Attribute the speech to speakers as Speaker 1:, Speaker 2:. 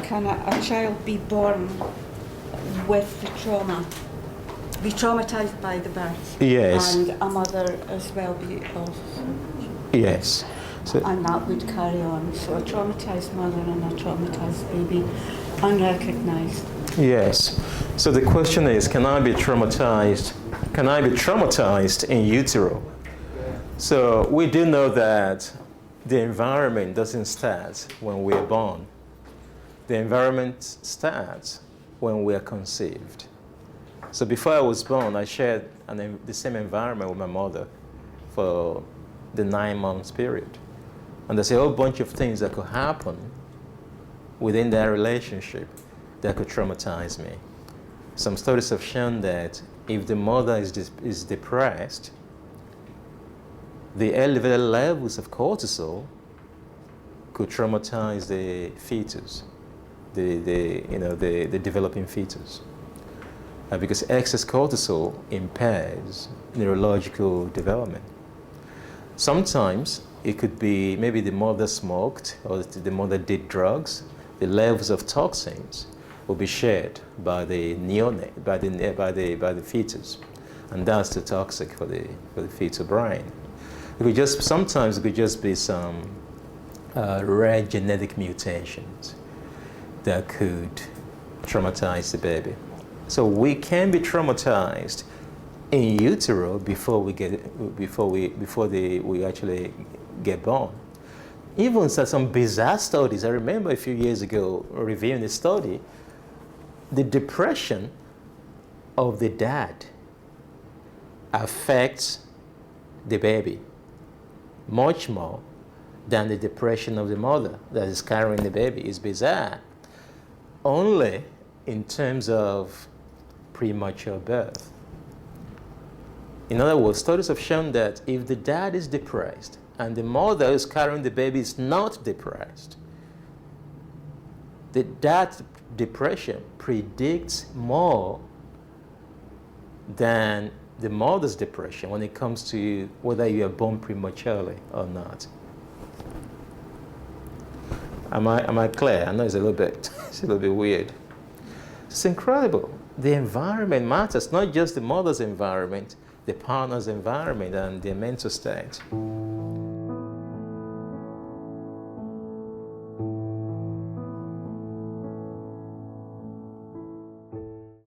Speaker 1: can a child be born with the trauma, be traumatised by the birth?
Speaker 2: Yes.
Speaker 1: And a mother as well be also?
Speaker 2: Yes. So,
Speaker 1: and that would carry on. So a traumatised mother and a traumatised baby, unrecognised.
Speaker 2: yes. So the question is, can I be traumatized? Can I be traumatized in utero? So we do know that the environment doesn't start when we're born. The environment starts when we're conceived. So before I was born, I shared the same environment with my mother for the 9 months period. And there's a whole bunch of things that could happen within that relationship that could traumatize me. Some studies have shown that if the mother is depressed, the elevated levels of cortisol could traumatize the fetus, the developing fetus. Because excess cortisol impairs neurological development. Sometimes it could be maybe the mother smoked or the mother did drugs. The levels of toxins will be shared by the neonate, by the fetus, and that's too toxic for the fetal brain. Sometimes it could just be some rare genetic mutations that could traumatize the baby. So we can be traumatized in utero before we actually get born. Even some bizarre studies. I remember a few years ago reviewing a study. The depression of the dad affects the baby much more than the depression of the mother that is carrying the baby. It's bizarre. Only in terms of premature birth. In other words, studies have shown that if the dad is depressed and the mother who is carrying the baby is not depressed, the dad's depression predicts more than the mother's depression when it comes to whether you are born prematurely or not. Am I clear? I know it's a little bit weird. It's incredible. The environment matters, not just the mother's environment, the partner's environment and their mental state.